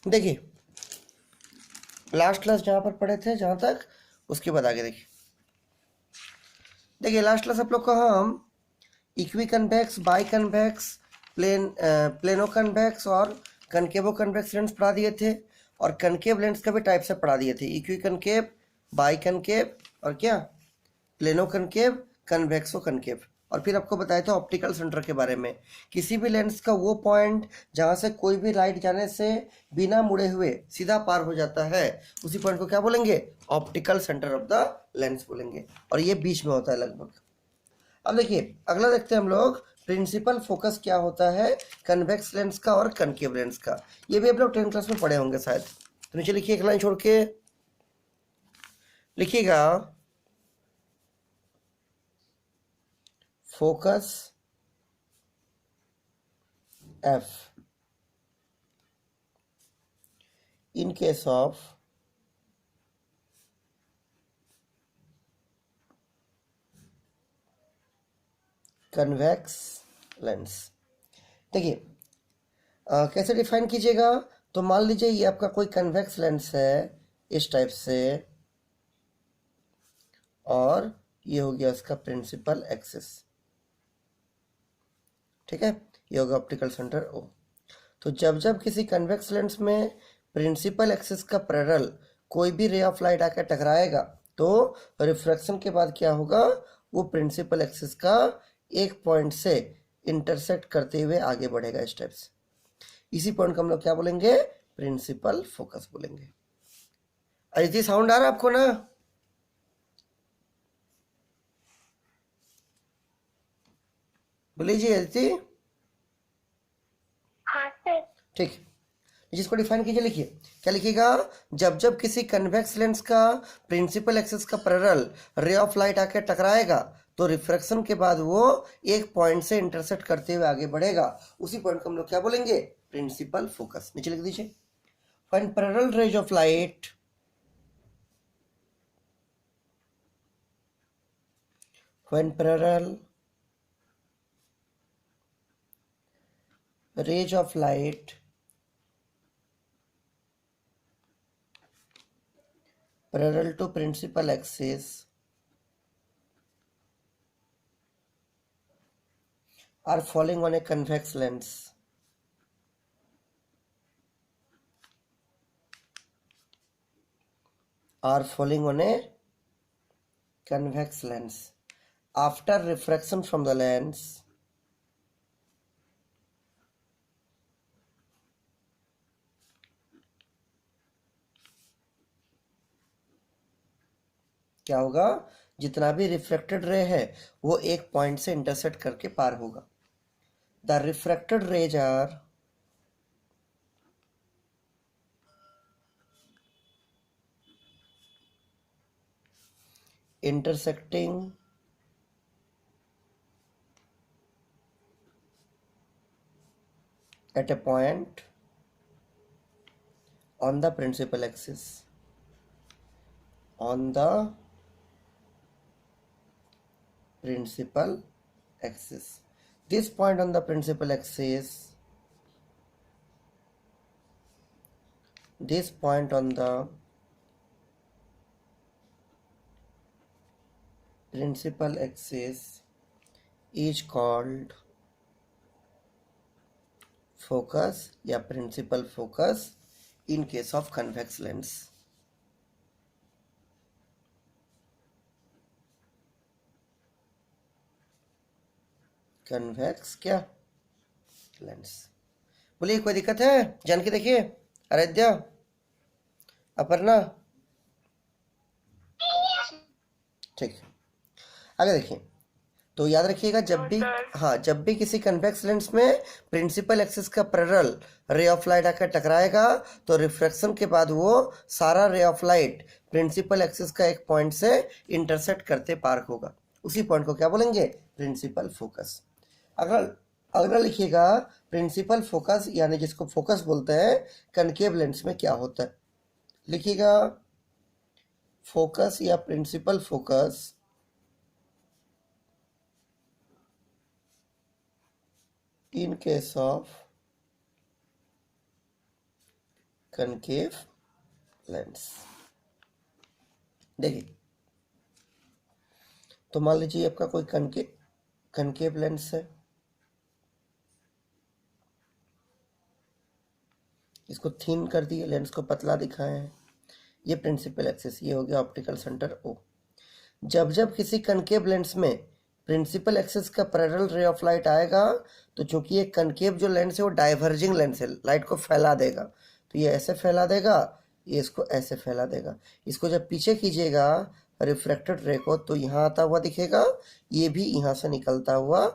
देखिए last class जहाँ पर पढ़े थे जहाँ तक, उसके बाद आगे देखिए लास्ट क्लास आप लोग को हम equi convex, by convex, plano convex और कनकेवो कन्वेक्स लेंस पढ़ा दिए थे, और कनकेव लेंस का भी टाइप से पढ़ा दिए थे, इक्वी कनकेव, बाई कनकेव और क्या प्लेनो कनकेव, कन्वेक्सो कनकेव। और फिर आपको बताया था ऑप्टिकल सेंटर के बारे में, किसी भी लेंस का वो पॉइंट जहाँ से कोई भी लाइट जाने से बिना मुड़े हुए सीधा पार हो जाता है, उसी पॉइंट को क्या बोलेंगे? Optical centre of the lens बोलेंगे, और ये बीच में होता है लगभग। अब देखिए अगला देखते हैं हम लोग, प्रिंसिपल फोकस क्या होता है कन्वेक्स लेंस का और कनकेव लेंस का। ये भी आप लोग 10th क्लास में पढ़े होंगे शायद। तो नीचे लिखिए, एक लाइन छोड़ के लिखिएगा, focus F in case of convex lens. देखिए कैसे डिफाइन कीजिएगा? तो मान लीजिए ये आपका कोई कन्वेक्स लेंस है इस टाइप से, और ये हो गया उसका प्रिंसिपल एक्सिस, ठीक है, ये होगा ऑप्टिकल सेंटर ओ। तो जब जब किसी कन्वेक्स लेंस में प्रिंसिपल एक्सिस का पैरेलल कोई भी रे ऑफ लाइट आकर टकराएगा, तो रिफ्रैक्शन के बाद क्या होगा? वो प्रिंसिपल एक्सिस का एक पॉइंट से इंटरसेक्ट करते हुए आगे बढ़ेगा इस टाइप से। इसी पॉइंट को हम लोग क्या बोलेंगे? प्रिंसिपल फोकस बोलेंगे। अदिति साउंड आ रहा है आपको ना? बोलिए अदिति। हाँ सर। ठीक, जिसको डिफाइन कीजिए, लिखिए क्या लिखिएगा? जब जब किसी कन्वेक्स लेंस का प्रिंसिपल एक्सिस का पैरेलल रे ऑफ लाइट आके टकराएगा, तो रिफ्रैक्शन के बाद वो एक पॉइंट से इंटरसेक्ट करते हुए आगे बढ़ेगा, उसी पॉइंट को हम लोग क्या बोलेंगे? Principal focus. नीचे लिख दीजिए, find parallel rays of light when parallel rays of light parallel to principal axis are falling on a convex lens, are falling on a convex lens after refraction from the lens क्या होगा? जितना भी reflected ray है वो एक point से intersect करके पार होगा। The refracted rays are intersecting at a point on the principal axis, on the principal axis. This point on the principal axis, this point on the principal axis is called focus या principal focus in case of convex lens. Convex क्या lens. बोलिए कोई दिक्कत है? जान के देखिए, आराध्या, अपर्णा, ठीक। आगे देखिए, तो याद रखिएगा जब भी, हाँ, जब भी किसी कन्वेक्स लेंस में प्रिंसिपल एक्सिस का पैरेलल रे ऑफ लाइट आकर टकराएगा, तो रिफ्रैक्शन के बाद वो सारा रे ऑफ लाइट प्रिंसिपल एक्सिस का एक पॉइंट से इंटरसेक्ट करते पार होगा, उसी पॉइंट को क्या बोलेंगे? Principal focus. अगर अगला लिखिएगा, प्रिंसिपल फोकस यानी जिसको फोकस बोलते हैं कनकेव लेंस में क्या होता है। लिखिएगा, फोकस या principal focus in case of concave lens. देखिए, तो मान लीजिए आपका कोई कनकेव लेंस है, इसको थीन कर दिए, लेंस को पतला दिखाए हैं, ये प्रिंसिपल एक्सिस, ये हो गया ऑप्टिकल सेंटर ओ। जब जब किसी कनकेव लेंस में प्रिंसिपल एक्सिस का पैरेलल रे ऑफ लाइट आएगा, तो चूंकि ये कनकेव जो लेंस है वो डाइवर्जिंग लेंस है, लाइट को फैला देगा, तो ये ऐसे फैला देगा, ये इसको ऐसे फैला देगा। इसको जब पीछे कीजिएगा रिफ्रैक्टेड रे को, तो यहाँ आता हुआ दिखेगा, ये भी यहाँ से निकलता हुआ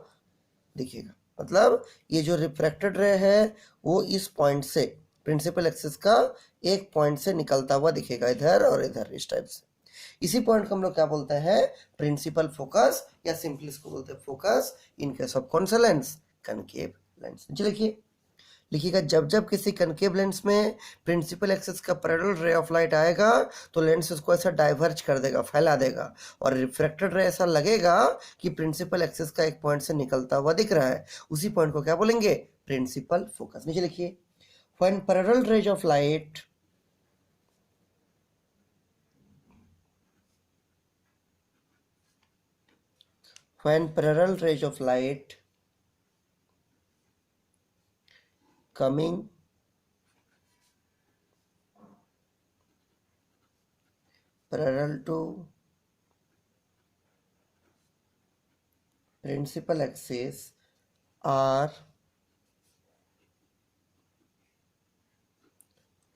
दिखेगा। मतलब ये जो रिफ्रैक्टेड रे है वो इस पॉइंट से, प्रिंसिपल एक्सिस का एक पॉइंट से निकलता हुआ दिखेगा, इधर और इधर, इस टाइप से। इसी पॉइंट को हम लोग क्या बोलते हैं, प्रिंसिपल फोकस, या सिंपली इसको बोलते हैं फोकस इन केस ऑफ कौन सा लेंस, कनकेव लेंस। जी लिखिए, लिखिएगा, जब जब किसी कनकेव लेंस में प्रिंसिपल एक्सिस का पैरेलल रे ऑफ लाइट आएगा, तो लेंस उसको ऐसा डाइवर्ज कर देगा, फैला देगा, और रिफ्रैक्टेड रे ऐसा लगेगा कि प्रिंसिपल एक्सिस का एक पॉइंट से निकलता हुआ दिख रहा है, उसी पॉइंट को क्या बोलेंगे, प्रिंसिपल फोकस। नीचे लिखिए, when parallel rays of light when parallel rays of light coming parallel to principal axis are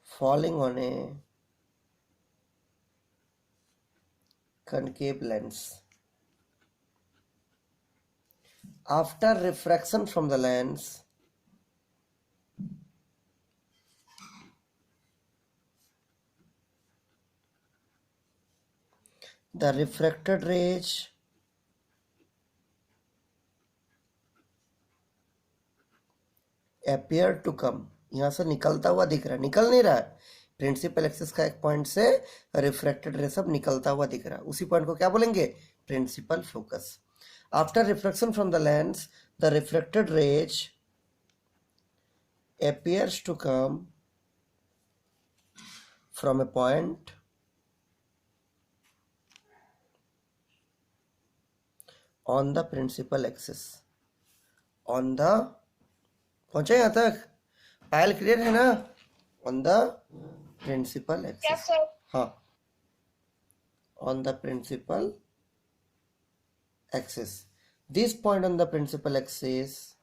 falling on a concave lens, after refraction from the lens, the refracted rays appear to come, यहाँ से निकलता हुआ दिख रहा है, निकल नहीं रहा है, प्रिंसिपल एक्सिस का एक पॉइंट से रिफ्रैक्टेड रे सब निकलता हुआ दिख रहा है, उसी पॉइंट को क्या बोलेंगे, principal focus. After refraction from the lens, the refracted rays appears to come from a point on the principal axis. On the, पहुंचे यहाँ तक, पायल क्लियर है ना, on the principal axis। Yes, sir. हाँ, on the principal axis. This point on the principal axis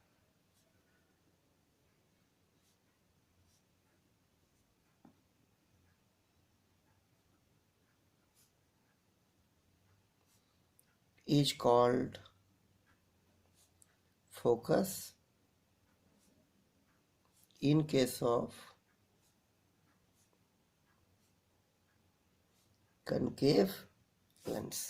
is called focus in case of concave lens।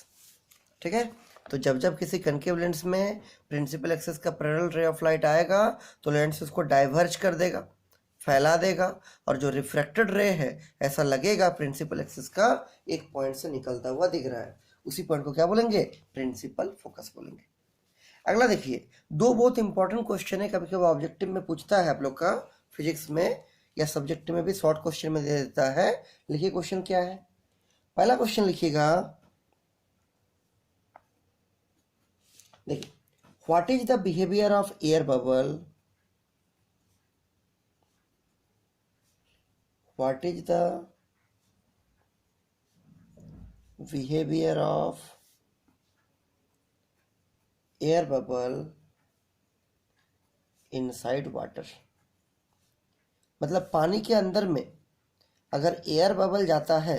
ठीक है, तो जब जब किसी कनकेव लेंस में प्रिंसिपल एक्सिस का पैरेलल रे ऑफ लाइट आएगा, तो लेंस उसको डाइवर्ज कर देगा, फैला देगा, और जो रिफ्रैक्टेड रे है ऐसा लगेगा प्रिंसिपल एक्सिस का एक पॉइंट से निकलता हुआ दिख रहा है, उसी पॉइंट को क्या बोलेंगे, प्रिंसिपल फोकस बोलेंगे। अगला देखिए, दो बहुत इंपॉर्टेंट क्वेश्चन है, कभी कभी ऑब्जेक्टिव में पूछता है आप लोग का, फिजिक्स में या सब्जेक्ट में भी शॉर्ट क्वेश्चन में दे देता है। लिखिए क्वेश्चन क्या है, पहला क्वेश्चन लिखिएगा, देखिए, what is the behaviour of air bubble, what is the behaviour of air bubble inside water. मतलब पानी के अंदर में अगर एयर बबल जाता है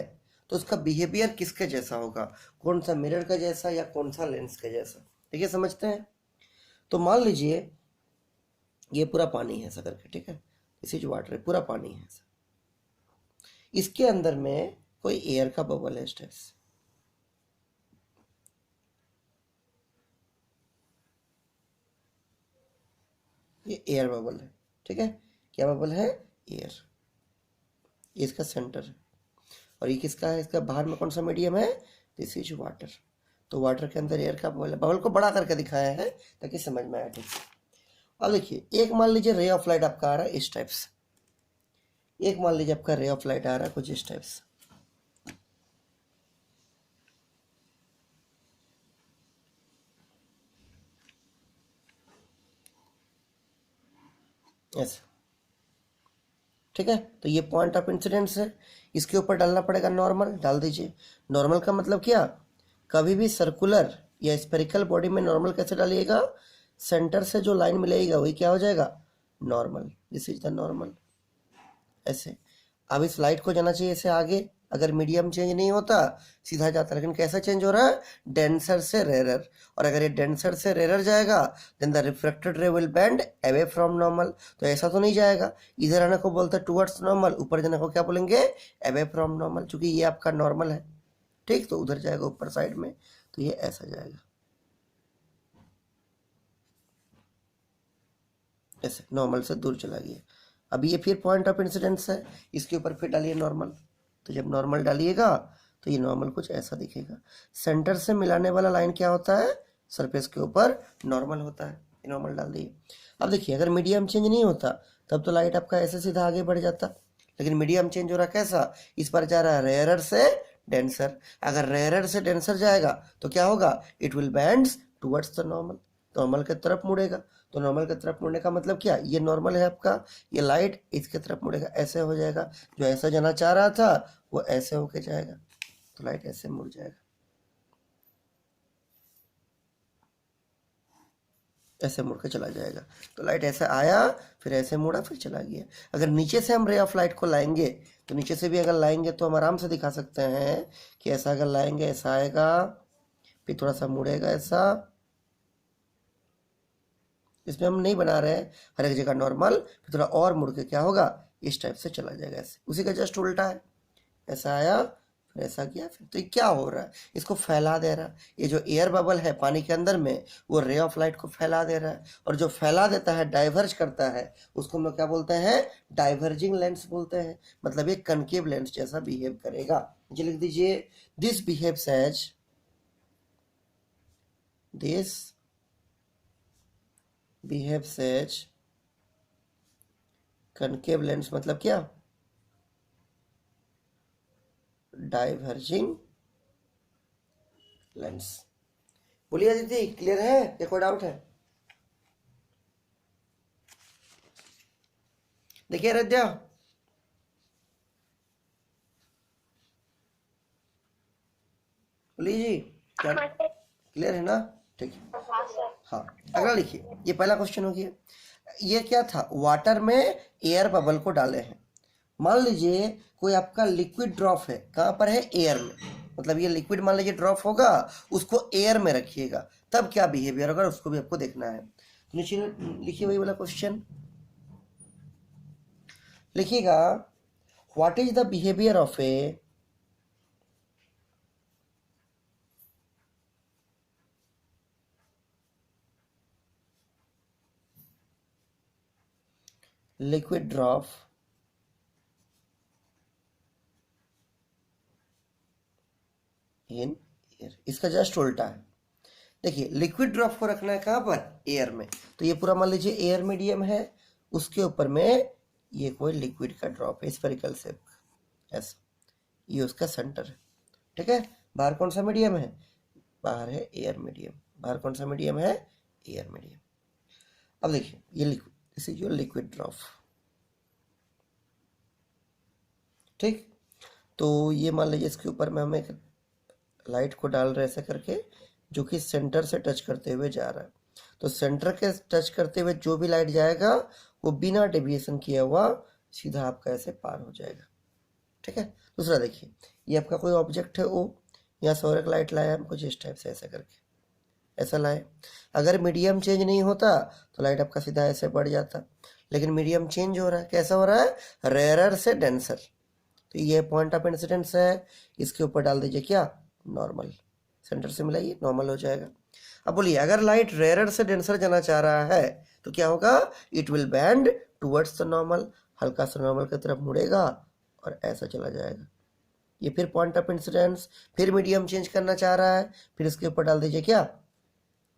तो उसका बिहेवियर किसके जैसा होगा, कौन सा, मिरर का जैसा या कौन सा लेंस के जैसा। ठीक है, समझते हैं। तो मान लीजिए ये पूरा पानी है ऐसा करके, ठीक है, दिस इज वाटर है, पूरा पानी है ऐसा, इसके अंदर में कोई एयर का बबल है इस टाइप से, ये एयर बबल है, ठीक है, क्या बबल है, एयर, ये इसका सेंटर है, और ये किसका है, इसका बाहर में कौन सा मीडियम है, दिस इज वाटर। तो वाटर के अंदर एयर का बबल है, बबल को बड़ा करके दिखाया है ताकि समझ में आए ठीक से। अब देखिए, एक मान लीजिए रे ऑफ लाइट आपका आ रहा है इस टाइप से, एक मान लीजिए आपका रे ऑफ लाइट आ रहा है कुछ इस टाइप से, ऐसे, ठीक है। तो ये पॉइंट ऑफ इंसिडेंस है, इसके ऊपर डालना पड़ेगा नॉर्मल, डाल दीजिए। नॉर्मल का मतलब क्या, कभी भी सर्कुलर या स्पेरिकल बॉडी में नॉर्मल कैसे डालिएगा, सेंटर से जो लाइन मिलेगा वही क्या हो जाएगा, normal. This is the normal, ऐसे। अब इस लाइट को जाना चाहिए ऐसे आगे, अगर मीडियम चेंज नहीं होता सीधा जाता, लेकिन कैसा चेंज हो रहा है, डेंसर से रेरर। और अगर ये डेंसर से रेरर जाएगा then the refracted ray will bend away from normal. तो ऐसा तो नहीं जाएगा, इधर आने को बोलते हैं टुवर्ड्स नॉर्मल, ऊपर जाने को क्या बोलेंगे, अवे फ्रॉम नॉर्मल। चूंकि ये आपका नॉर्मल है, ठीक, तो उधर जाएगा ऊपर साइड में, तो ये ऐसा जाएगा, ऐसे नॉर्मल से दूर चला गया। अब ये फिर पॉइंट ऑफ इंसिडेंस है, इसके ऊपर फिर डालिए नॉर्मल। तो जब नॉर्मल डालिएगा तो ये नॉर्मल कुछ ऐसा दिखेगा। सेंटर से मिलाने वाला लाइन क्या होता है, सरफेस के ऊपर नॉर्मल होता है। ये नॉर्मल डाल दिए। अब देखिए अगर मीडियम चेंज नहीं होता तब तो लाइट आपका ऐसे सीधा आगे बढ़ जाता, लेकिन मीडियम चेंज हो रहा कैसा, इस पर जा रहा है रेयरर से डेंसर। अगर रेयरर से डेंसर जाएगा तो क्या होगा, it will bends towards the normal, normal की तरफ मुड़ेगा। तो नॉर्मल की तरफ मुड़ने का मतलब क्या, ये नॉर्मल है आपका, ये लाइट इसके तरफ मुड़ेगा, ऐसे हो जाएगा। जो ऐसा जाना चाह रहा था वो ऐसे होके जाएगा, तो लाइट ऐसे मुड़ जाएगा, ऐसे मुड़ के चला जाएगा। तो लाइट ऐसे आया, फिर ऐसे मुड़ा, फिर चला गया। अगर नीचे से हम रे ऑफ लाइट को लाएंगे, तो नीचे से भी अगर लाएंगे तो हम आराम से दिखा सकते हैं कि ऐसा अगर लाएंगे ऐसा आएगा, फिर थोड़ा सा मुड़ेगा ऐसा। इसमें हम नहीं बना रहे हैं हर एक जगह नॉर्मल, फिर थोड़ा और मुड़ के क्या होगा, इस टाइप से चला जाएगा ऐसे। उसी का जस्ट उल्टा है, ऐसा आया फिर ऐसा किया, फिर तो ये क्या हो रहा है, इसको फैला दे रहा है। ये जो एयर बबल है पानी के अंदर में, वो रे ऑफ लाइट को फैला दे रहा है। और जो फैला देता है, डाइवर्ज करता है, उसको हम लोग क्या बोलते हैं, डाइवर्जिंग लेंस बोलते हैं। मतलब ये कनकेव लेंस जैसा बिहेव करेगा। जी लिख दीजिए, this behaves as, this behaves as concave lens, मतलब क्या, डाइवर्जिंग लेंस। बोलिए दीदी, क्लियर है या कोई डाउट है? देखिए रद्या, बोलिए जी, क्या क्लियर है ना, ठीक है। हाँ, अगला लिखिए, ये पहला क्वेश्चन हो गया। ये क्या था, वाटर में एयर बबल को डाले हैं। मान लीजिए कोई आपका लिक्विड ड्रॉप है, कहाँ पर है, एयर में। मतलब ये लिक्विड मान लीजिए ड्रॉप होगा, उसको एयर में रखिएगा, तब क्या बिहेवियर होगा उसको भी आपको देखना है। तो नीचे लिखिए वही वाला क्वेश्चन, लिखिएगा, what is the behaviour of a liquid drop in air. इसका जस्ट उल्टा है। देखिए लिक्विड ड्रॉप को रखना है कहाँ पर, एयर में। तो ये पूरा मान लीजिए एयर मीडियम है, उसके ऊपर में ये कोई लिक्विड का ड्रॉप है स्फेरिकल शेप का, ऐसा। ये उसका सेंटर है, ठीक है। बाहर कौन सा मीडियम है, बाहर है एयर मीडियम। बाहर कौन सा मीडियम है, एयर मीडियम। अब देखिए ये liquid, this is your liquid drop, ठीक। तो ये मान लीजिए इसके ऊपर में हम एक लाइट को डाल रहे ऐसे करके, जो कि सेंटर से टच करते हुए जा रहा है। तो सेंटर के टच करते हुए जो भी लाइट जाएगा वो बिना डेविएशन किया हुआ सीधा आपका ऐसे पार हो जाएगा, ठीक है। दूसरा देखिए, ये आपका कोई ऑब्जेक्ट है ओ, यहाँ से और एक लाइट लाया हम कुछ इस टाइप से, ऐसे करके ऐसा लाए। अगर मीडियम चेंज नहीं होता तो लाइट आपका सीधा ऐसे बढ़ जाता, लेकिन मीडियम चेंज हो रहा है। कैसा हो रहा है, रेयरर से डेंसर। तो ये पॉइंट ऑफ इंसिडेंस है, इसके ऊपर डाल दीजिए क्या, नॉर्मल। सेंटर से मिलाइए, नॉर्मल हो जाएगा। अब बोलिए अगर लाइट रेयरर से डेंसर जाना चाह रहा है तो क्या होगा, it will bend towards the normal, हल्का सा नॉर्मल की तरफ मुड़ेगा और ऐसा चला जाएगा। ये फिर पॉइंट ऑफ इंसिडेंस। फिर मीडियम चेंज करना चाह रहा है, फिर इसके ऊपर डाल दीजिए क्या,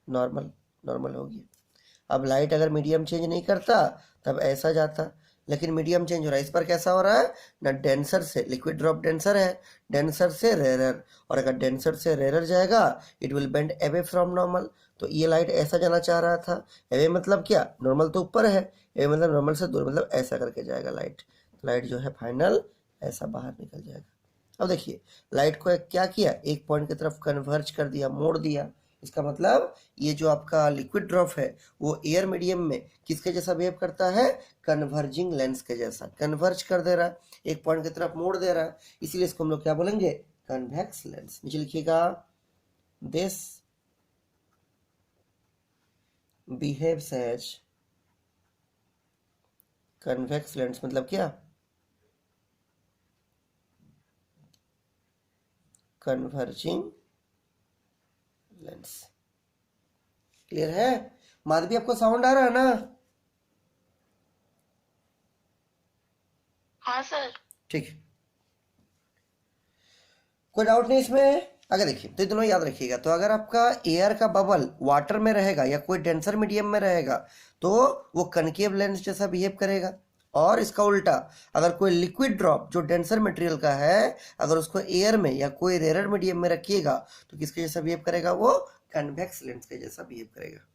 नॉर्मल, नॉर्मल हो गया। अब लाइट अगर मीडियम चेंज नहीं करता तब ऐसा जाता, लेकिन मीडियम चेंज हो रहा है। इस पर कैसा हो रहा है ना, डेंसर से लिक्विड ड्रॉप डेंसर है, डेंसर से रेरर, और अगर डेंसर से रेरर जाएगा it will bend away from normal. तो ये लाइट ऐसा जाना चाह रहा था, अवे मतलब क्या, नॉर्मल तो ऊपर है, अवे मतलब नॉर्मल से दूर, मतलब ऐसा करके जाएगा लाइट। लाइट जो है फाइनल ऐसा बाहर निकल जाएगा। अब देखिए लाइट को क्या किया, एक पॉइंट की तरफ कन्वर्ज कर दिया, मोड़ दिया। इसका मतलब ये जो आपका लिक्विड ड्रॉप है वो एयर मीडियम में किसके जैसा बिहेव करता है, कन्वर्जिंग लेंस के जैसा, कन्वर्ज कर दे रहा है, एक पॉइंट की तरफ मोड़ दे रहा है, इसीलिए इसको हम लोग क्या बोलेंगे, कन्वेक्स लेंस। नीचे लिखिएगा this behaves as convex lens, मतलब क्या, कन्वर्जिंग लेंस। क्लियर है माधवी, आपको साउंड आ रहा है ना? हाँ सर। ठीक है, कोई डाउट नहीं इसमें? आगे देखिए, तो ये दोनों याद रखिएगा। तो अगर आपका एयर का बबल वाटर में रहेगा या कोई डेंसर मीडियम में रहेगा तो वो कनकेव लेंस जैसा बिहेव करेगा, और इसका उल्टा अगर कोई लिक्विड ड्रॉप जो डेंसर मटेरियल का है अगर उसको एयर में या कोई रेरर मीडियम में रखिएगा तो किसके जैसा बिहेव करेगा, वो कन्वेक्स लेंस के जैसा बिहेव करेगा।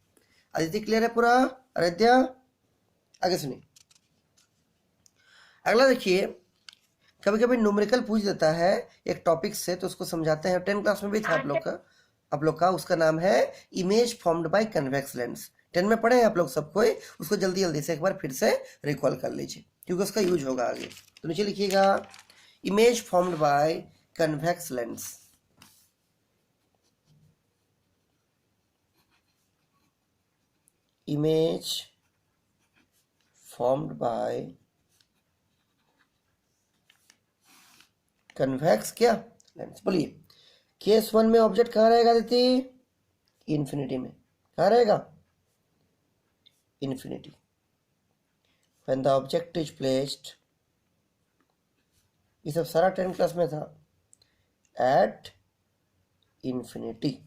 आदित्य क्लियर है पूरा? आराध्या आगे सुनिए। अगला देखिए, कभी कभी न्यूमेरिकल पूछ देता है एक टॉपिक से, तो उसको समझाते हैं। 10 क्लास में भी था आप लोग का उसका नाम है image formed by convex lens. 10 में पढ़े हैं आप लोग सब कोई, उसको जल्दी जल्दी से एक बार फिर से रिकॉल कर लीजिए क्योंकि उसका यूज होगा आगे। तो नीचे लिखिएगा image formed by convex lens. Image formed by convex क्या लेंस। बोलिए केस 1 में ऑब्जेक्ट कहाँ रहेगा दीदी, इन्फिनिटी में। कहाँ रहेगा, infinity. When the object is placed, ये सब सारा 10 क्लास में था, एट इन्फिनिटी।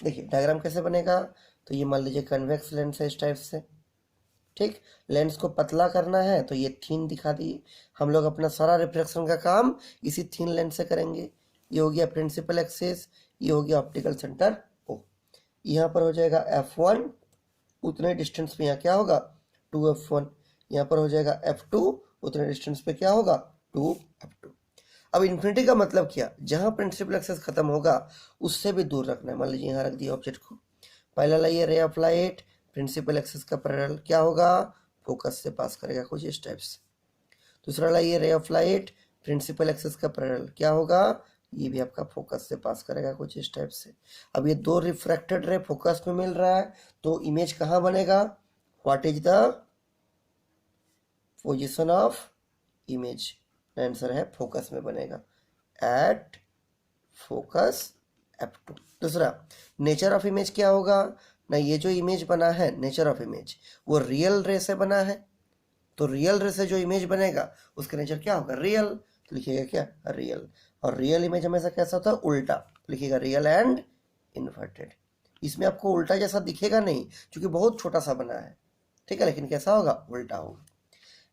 देखिए डायग्राम कैसे बनेगा, तो ये मान लीजिए कन्वेक्स लेंस है इस टाइप से, ठीक। लेंस को पतला करना है तो ये थीन दिखा दिए, हम लोग अपना सारा रिफ्रैक्शन का काम इसी थीन लेंस से करेंगे। ये हो गया प्रिंसिपल एक्सिस, ये हो गया ऑप्टिकल सेंटर ओ। यहाँ पर हो जाएगा F1, उतने डिस्टेंस पे यहाँ क्या होगा 2F1, यहाँ पर हो जाएगा F2, उतने डिस्टेंस पे क्या होगा 2F2। अब इन्फिनिटी का मतलब क्या, जहाँ प्रिंसिपल एक्सिस खत्म होगा उससे भी दूर रखना है। मान लीजिए यहाँ रख दिया ऑब्जेक्ट को, पहला लाइए ray of light, principal axis का पैरेलल क्या होगा, फोकस से पास करेगा कुछ इस टाइप से। दूसरा लाइए ray of light, principal axis का पैरेलल क्या होगा, ये भी आपका फोकस से पास करेगा कुछ इस टाइप से। अब ये दो रिफ्रैक्टेड रे फोकस में मिल रहा है तो इमेज कहाँ बनेगा, what is the position of image, answer है फोकस में बनेगा, एट फोकस F2। दूसरा नेचर ऑफ इमेज क्या होगा ना, ये जो इमेज बना है नेचर ऑफ इमेज वो रियल रे से बना है, तो रियल रे से जो इमेज बनेगा उसका नेचर क्या होगा, रियल। तो लिखिएगा क्या, रियल। और रियल इमेज हमेशा कैसा होता है, उल्टा। तो लिखिएगा रियल एंड इन्वर्टेड। इसमें आपको उल्टा जैसा दिखेगा नहीं क्योंकि बहुत छोटा सा बना है, ठीक है, लेकिन कैसा होगा, उल्टा होगा।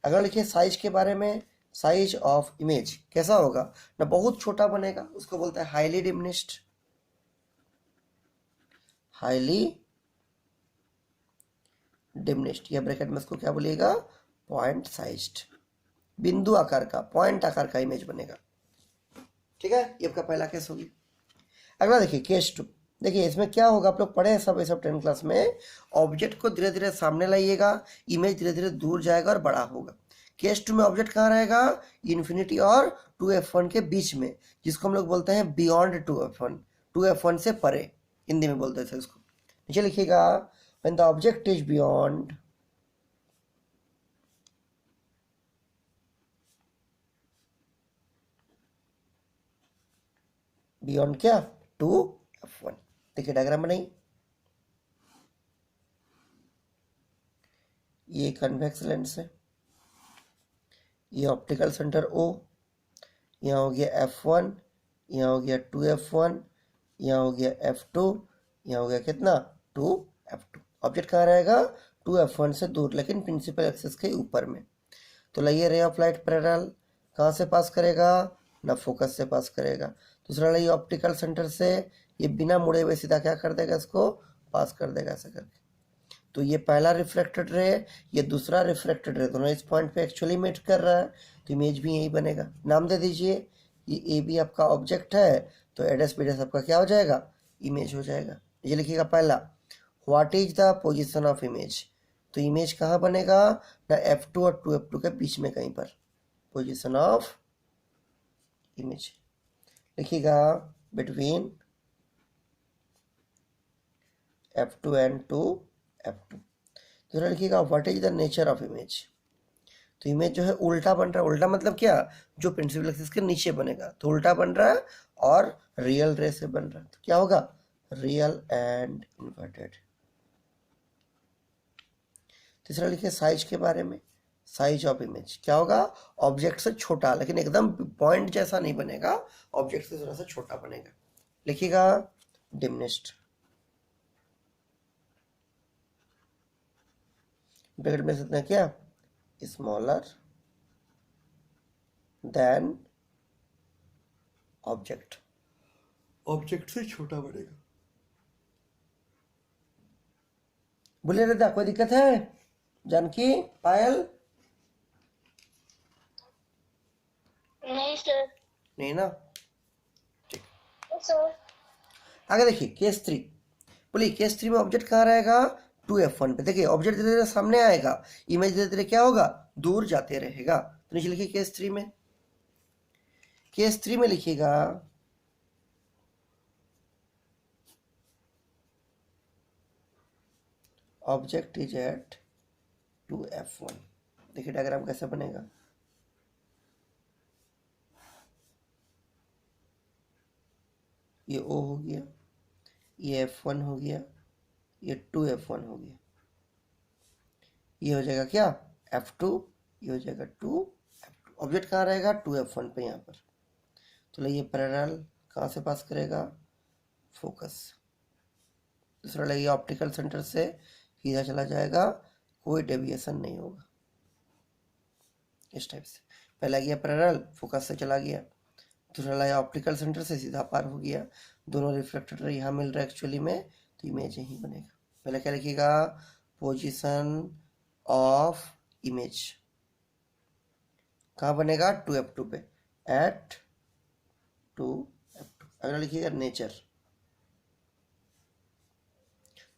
अगर लिखिए साइज के बारे में, साइज ऑफ इमेज कैसा होगा ना, बहुत छोटा बनेगा, उसको बोलते हैं हाईली डिमिनिश्ड, हाईली डिमिनिश्ड, या ब्रैकेट में इसको क्या बोलिएगा, पॉइंट साइज्ड, बिंदु आकार का, पॉइंट आकार का इमेज बनेगा, ठीक है। ये आपका पहला केस होगी। अगला देखिए केस 2। देखिए इसमें क्या होगा, आप लोग पढ़े हैं सब, ये सब 10 क्लास में। ऑब्जेक्ट को धीरे धीरे सामने लाइएगा, इमेज धीरे धीरे दूर जाएगा और बड़ा होगा। केस 2 में ऑब्जेक्ट कहाँ रहेगा, इन्फिनिटी और 2F1 के बीच में, जिसको हम लोग बोलते हैं बियॉन्ड 2F1, 2F1 से परे हिंदी में बोलते थे इसको। नीचे लिखिएगा when the object is beyond beyond क्या 2F1। देखिए डायग्राम बनाइए, ये कन्वेक्स लेंस है, ये ऑप्टिकल सेंटर O, यहाँ हो गया F1, यहाँ हो गया 2F1, यहाँ हो गया F2, यहाँ हो गया कितना 2F2। ऑब्जेक्ट कहाँ रहेगा 2F1 से दूर लेकिन प्रिंसिपल एक्सिस के ऊपर में। तो लाइए रे ऑफ लाइट पैरेलल कहाँ से पास करेगा, ना फोकस से पास करेगा। दूसरा लाइए ऑप्टिकल सेंटर से, ये बिना मुड़े हुए सीधा क्या कर देगा, इसको पास कर देगा ऐसा करके। तो ये पहला रिफ्लेक्टेड रे, ये दूसरा रिफ्लेक्टेड रे, दोनों इस पॉइंट पे एक्चुअली मीट कर रहा है, तो इमेज भी यही बनेगा। नाम दे दीजिए, ये ए बी आपका ऑब्जेक्ट है, तो एडेस बीडेस आपका क्या हो जाएगा, इमेज हो जाएगा। ये लिखिएगा पहला, what is the position of image, तो इमेज कहाँ बनेगा, ना F2 और 2F2 के बीच में कहीं पर, पोजीशन ऑफ इमेज लिखिएगा बिटवीन F2 एंड 2F2। दूसरा लिखिएगा what is the nature of image, तो इमेज जो है उल्टा बन रहा है, उल्टा मतलब क्या, जो प्रिंसिपल एक्सिस के नीचे बनेगा, तो उल्टा बन रहा है और रियल रे से बन रहा है, तो क्या होगा, रियल एंड इन्वर्टेड। तीसरा लिखिए साइज के बारे में, साइज ऑफ इमेज क्या होगा, ऑब्जेक्ट से छोटा, लेकिन एकदम पॉइंट जैसा नहीं बनेगा, ऑब्जेक्ट से थोड़ा सा छोटा बनेगा। लिखिएगा डिमिनिश्ड, ब्रैकेट में इतना क्या, स्मॉलर देन ऑब्जेक्ट, ऑब्जेक्ट से छोटा बनेगा। बोले रहता कोई दिक्कत है जानकी, पायल? नहीं सर। नहीं ना, ठीक। सर आगे देखिए केस 3, बोलिए केस 3 में ऑब्जेक्ट कहाँ रहेगा, 2F1 पे। देखिए ऑब्जेक्ट धीरे धीरे सामने आएगा, इमेज धीरे धीरे क्या होगा, दूर जाते रहेगा। तो नीचे लिखिए केस 3 में, केस 3 में लिखिएगा ऑब्जेक्ट इज एट 2F1। देखिए डायग्राम कैसे बनेगा, ये O हो गया, ये F1 हो गया, ये 2F1 हो गया, ये हो जाएगा क्या, F2, ये हो जाएगा 2F2। ऑब्जेक्ट कहाँ रहेगा, 2F1 पे यहाँ पर। तो लाइए पैरेलल कहाँ से पास करेगा, फोकस। दूसरा लाइए ऑप्टिकल सेंटर से सीधा चला जाएगा, कोई डेविएशन नहीं होगा, इस टाइप से। पहला गया पैरेलल, फोकस से चला गया। दूसरा लाया ऑप्टिकल सेंटर से सीधा पार हो गया, दोनों रिफ्लेक्टेड रे यहाँ मिल रहा है एक्चुअली में, तो इमेज यहीं बनेगा। पहले क्या लिखिएगा, पोजीशन ऑफ इमेज कहाँ बनेगा, 2F2 पे, एट 2F2। अगला लिखिएगा नेचर,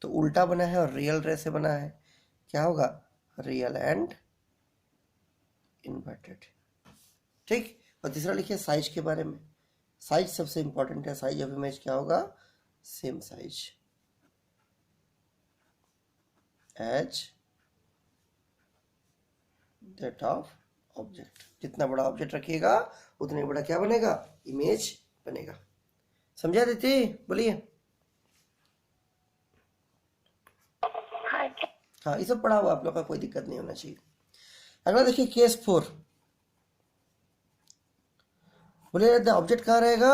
तो उल्टा बना है और रियल रे से बना है, क्या होगा, रियल एंड इन्वर्टेड। ठीक। और तीसरा लिखिए साइज के बारे में, साइज सबसे इंपॉर्टेंट है, साइज ऑफ इमेज क्या होगा, same size as that of object. जितना बड़ा ऑब्जेक्ट रखिएगा उतने बड़ा क्या बनेगा, इमेज बनेगा। समझा देती, बोलिए। हाँ ये सब पढ़ा हुआ आप लोग का, कोई दिक्कत नहीं होना चाहिए। अगला देखिए केस 4, बोलिए ऑब्जेक्ट कहाँ रहेगा,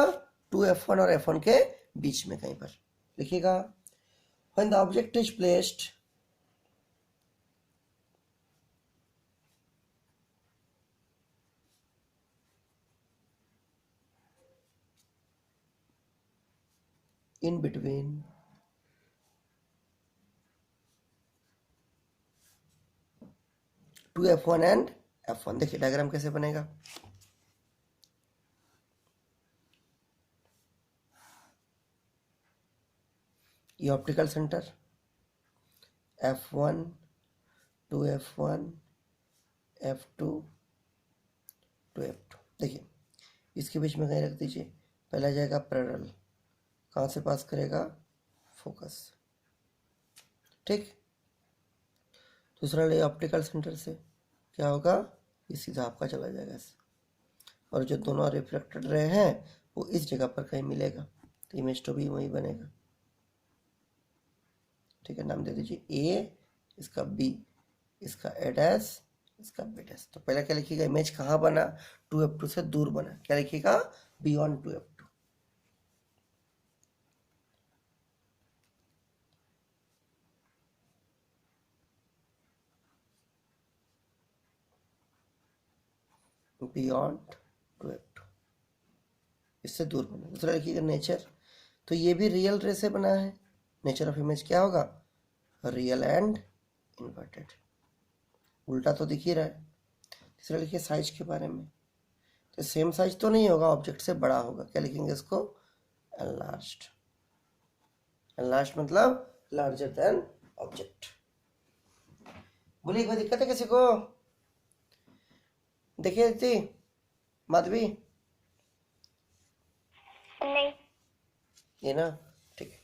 2F1 और F1 के बीच में कहीं पर। लिखिएगा when the object is placed in between 2F1 and F1। देखिए डायग्राम कैसे बनेगा, ये optical centre F1 2F1 F2 2F2। देखिए इसके बीच में कहीं रख दीजिए, पहला जाएगा पैरेलल, कहाँ से पास करेगा, फोकस। ठीक। दूसरा ले ऑप्टिकल सेंटर से, क्या होगा, ये सीधा आपका चला जाएगा ऐसे, और जो दोनों रिफ्लेक्टेड रहे हैं वो इस जगह पर कहीं मिलेगा, तो इमेज तो भी वही बनेगा। ठीक है, नाम दे दीजिए ए, इसका बी, इसका ए डैश, इसका बी डैश। तो पहले क्या लिखिएगा, इमेज कहाँ बना, 2F2 से दूर बना, क्या लिखिएगा, beyond 2F2। Beyond to F2, इससे दूर बना। दूसरा लिखिएगा नेचर, तो ये भी रियल रे से बना है। नेचर ऑफ इमेज क्या होगा, रियल एंड इन्वर्टेड, उल्टा तो दिख ही रहा है। तीसरा लिखिए साइज के बारे में, तो सेम साइज तो नहीं होगा, ऑब्जेक्ट से बड़ा होगा। क्या लिखेंगे इसको, एनलार्ज्ड। एनलार्ज्ड मतलब लार्जर देन ऑब्जेक्ट। बोलिए कोई दिक्कत है किसी को? देखिए दीदी, माधवी, नहीं। ये ना, ठीक है।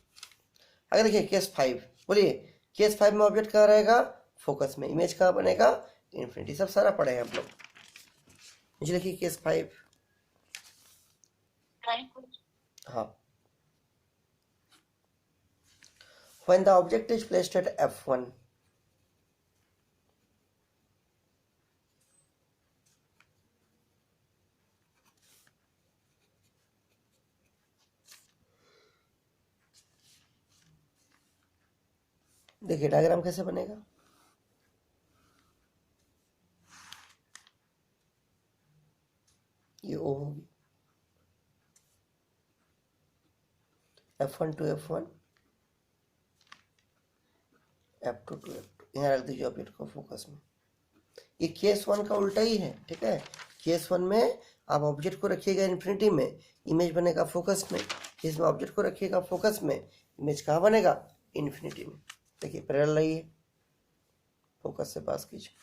अगर देखिए केस 5, बोलिए केस 5 में ऑब्जेक्ट कहाँ रहेगा, फोकस में। इमेज कहाँ बनेगा, इन्फिनिटी। सब सारा पढ़े हैं आप लोग। मुझे लिखिए केस 5। हाँ, when the object is placed at F1, देखिए डायग्राम कैसे बनेगा, ये O होगी, F1 to F1, F2 to F2। यहाँ रख दीजिए ऑब्जेक्ट को फोकस में। ये केस 1 का उल्टा ही है, ठीक है। केस 1 में आप ऑब्जेक्ट को रखिएगा इन्फिनिटी में, इमेज बनेगा फोकस में। केस में ऑब्जेक्ट को रखिएगा फोकस में, इमेज कहाँ बनेगा, इन्फिनिटी में। देखिए पैरेलल रहिए, फोकस से पास कीजिए।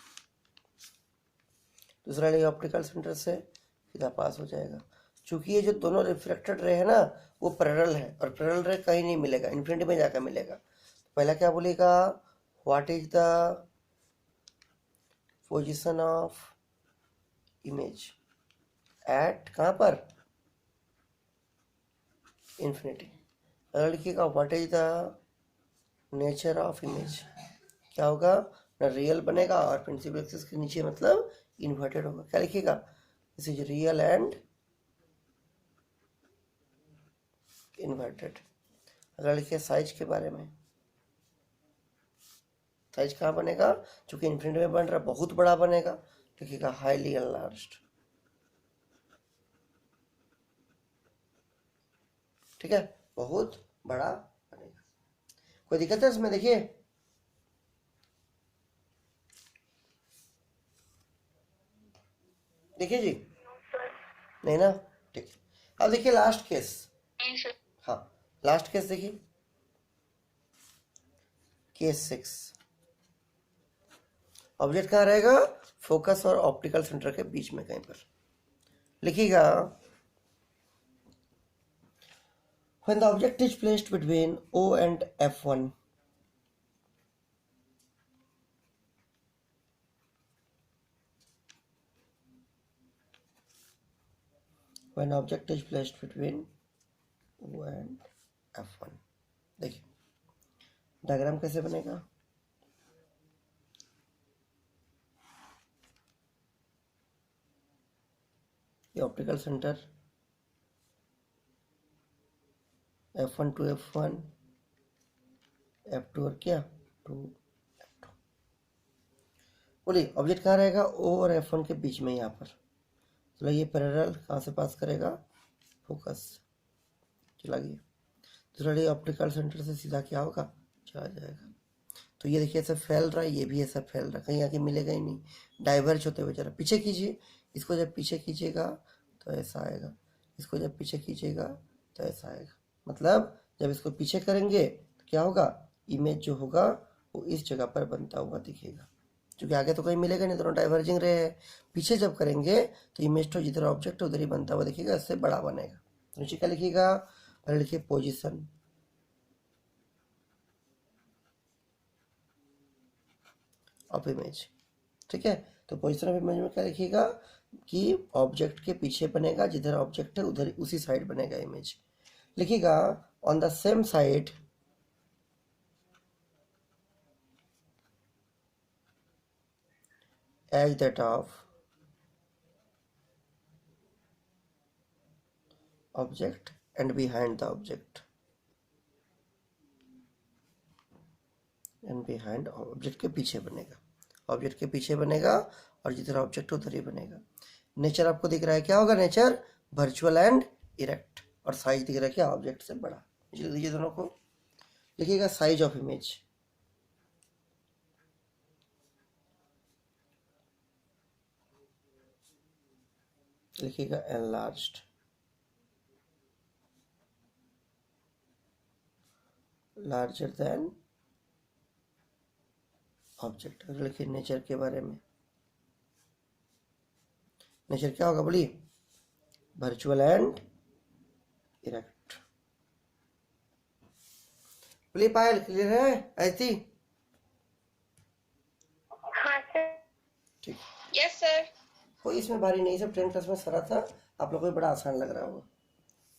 दूसरा लेगा ऑप्टिकल सेंटर से सीधा पास हो जाएगा। चूंकि ये जो दोनों रिफ्लेक्टेड रे है ना, वो पैरेलल है, और पैरेलल रे कहीं नहीं मिलेगा, इन्फिनिटी में जाकर मिलेगा। तो पहला क्या बोलेगा, what is the position of image at, कहाँ पर, इन्फिनिटी। अगर लिखिएगा what is the nature of image, क्या होगा ना, रियल बनेगा, और प्रिंसिपल एक्सिस के नीचे मतलब इन्वर्टेड होगा। क्या लिखिएगा, this is real and inverted. अगर लिखिए साइज के बारे में, साइज कहाँ बनेगा, चूंकि इन्फिनिटी में बन रहा है, बहुत बड़ा बनेगा। लिखिएगा हाईली एनलार्ज्ड, ठीक है, बहुत बड़ा बनेगा। कोई दिक्कत है इसमें? देखिए देखिए जी, नहीं ना, ठीक है। अब देखिए लास्ट केस, हाँ लास्ट केस देखिए, केस 6। ऑब्जेक्ट कहाँ रहेगा, फोकस और ऑप्टिकल सेंटर के बीच में कहीं पर। लिखिएगा when the object is placed between O and F1, when object is placed between O and F1, देखिए डायग्राम कैसे बनेगा, ये optical centre F1 to F1, F2 और क्या टू F2। बोलिए ऑब्जेक्ट कहाँ रहेगा, O और F1 के बीच में, यहाँ पर। चलो ये पैरेलल कहाँ से पास करेगा, फोकस, चला गया। दूसरा ये ऑप्टिकल सेंटर से सीधा क्या होगा, चला जाएगा। तो ये देखिए ऐसा फैल रहा है, ये भी ऐसा फैल रहा है, कहीं आके मिलेगा ही नहीं, डाइवर्ज होते हुए जरा पीछे कीजिए। इसको जब पीछे कीजिएगा तो ऐसा आएगा, इसको जब पीछे कीजिएगा तो ऐसा आएगा। मतलब जब इसको पीछे करेंगे तो क्या होगा, इमेज जो होगा वो इस जगह पर बनता हुआ दिखेगा, क्योंकि आगे तो कहीं मिलेगा नहीं, दोनों डाइवर्जिंग रहे हैं। पीछे जब करेंगे तो इमेज तो जिधर ऑब्जेक्ट है उधर ही बनता हुआ दिखेगा, इससे बड़ा बनेगा। तो नीचे क्या लिखिएगा, पहले लिखिए पोजिशन ऑफ इमेज, ठीक है। तो पोजिशन ऑफ इमेज में क्या लिखिएगा कि ऑब्जेक्ट के पीछे बनेगा, जिधर ऑब्जेक्ट है उधर उसी साइड बनेगा इमेज। लिखिएगा on the same side as that of object and behind the object, and behind object के पीछे बनेगा, ऑब्जेक्ट के पीछे बनेगा और जिधर ऑब्जेक्ट उधर ही बनेगा। नेचर आपको दिख रहा है, क्या होगा नेचर? Virtual and erect. और साइज दिख रहा है क्या? ऑब्जेक्ट से बड़ा। लिख दीजिए दोनों को। लिखिएगा साइज ऑफ इमेज, लिखिएगा एनलार्ज्ड, लार्जर देन ऑब्जेक्ट। लिखिए नेचर के बारे में, नेचर क्या होगा बोलिए? Virtual and erect. बोलिए पायल, क्लियर है ऐसी? हाँ सर। ठीक। Yes sir. कोई इसमें भारी नहीं, सब 10th क्लास में सरा था, आप लोगों को बड़ा आसान लग रहा होगा।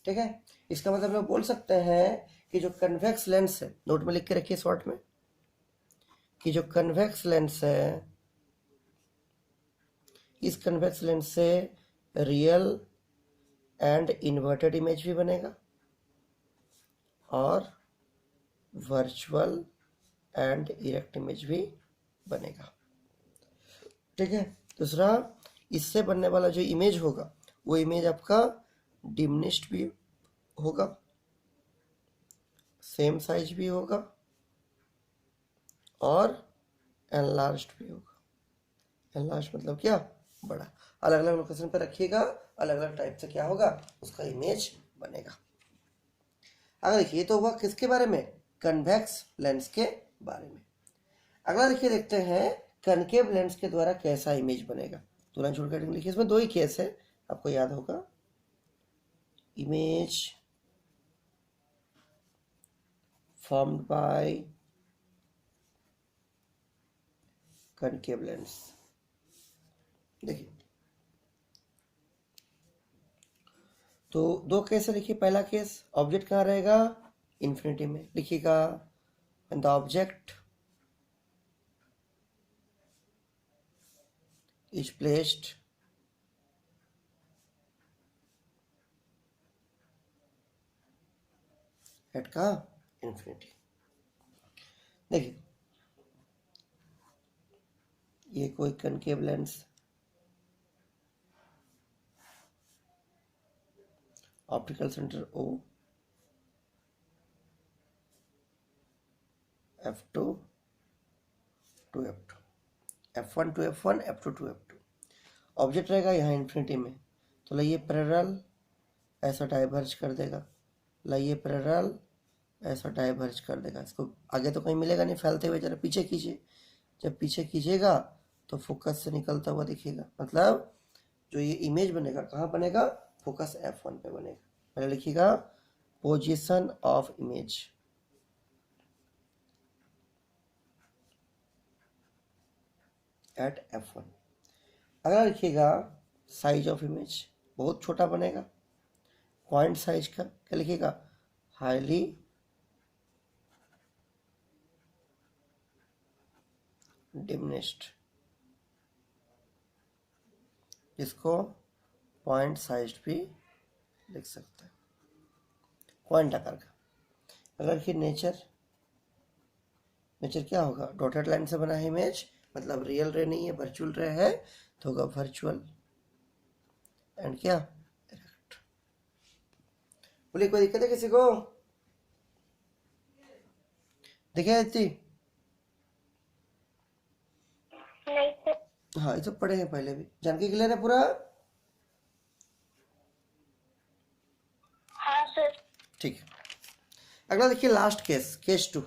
ठीक है, इसका मतलब लोग बोल सकते हैं कि जो कन्वेक्स लेंस है, नोट में लिख के रखिए शॉर्ट में, कि जो कन्वेक्स लेंस है, इस कन्वेक्स लेंस से रियल एंड इन्वर्टेड इमेज भी बनेगा और वर्चुअल एंड इरेक्ट इमेज भी बनेगा। ठीक है। दूसरा, इससे बनने वाला जो इमेज होगा वो इमेज आपका डिमिनिश्ड भी होगा, सेम साइज भी होगा और एनलार्ज्ड भी होगा। एनलार्ज मतलब क्या? बड़ा। अलग अलग लोकेशन पर रखिएगा, अलग अलग टाइप से क्या होगा? उसका इमेज बनेगा। अगर देखिए, तो हुआ किसके बारे में? कन्वेक्स लेंस के बारे में। अगला देखिए, देखते हैं कनकेव लेंस के द्वारा कैसा इमेज बनेगा। तुरंत छोड़ कर लिखिए, इसमें दो ही केस है, आपको याद होगा। Image formed by concave lens। देखिए, तो दो केस है। लिखिए, पहला केस, ऑब्जेक्ट कहाँ रहेगा? इन्फिनिटी में। लिखिएगा when the object is placed at का इन्फिनिटी। देखिए, ये कोई concave lens, optical centre O, F2 to F2, F1 to F1, F2 to F2। Object रहेगा यहाँ इन्फिनिटी में, तो लाइए पैरेलल ऐसा डाइवर्ज कर देगा, लाइए पैरेलल ऐसा डाइवर्ज कर देगा। इसको आगे तो कहीं मिलेगा नहीं फैलते हुए, जरा पीछे कीजिए। जब पीछे कीजिएगा तो फोकस से निकलता हुआ दिखेगा, मतलब जो ये इमेज बनेगा कहाँ बनेगा? फोकस F1 पे बनेगा। पहले लिखिएगा position of image, eight F1। अगला लिखिएगा साइज ऑफ इमेज, बहुत छोटा बनेगा, पॉइंट साइज का। क्या लिखिएगा? हाईली डिमिनिश्ड, इसको पॉइंट साइज भी लिख सकते हैं, पॉइंट आकार का। अगर लिखिए नेचर, नेचर क्या होगा? डॉटेड लाइन से बना है इमेज, मतलब रियल रे नहीं है, वर्चुअल रे है, तो होगा वर्चुअल एंड क्या? इरेक्ट। बोलिए, कोई दिक्कत है किसी को? देखिए इतनी, नहीं सर। हाँ ये सब पढ़े हैं पहले भी, जानकारी क्लियर है पूरा? हाँ सर। ठीक है। अगला देखिए लास्ट केस, केस 2।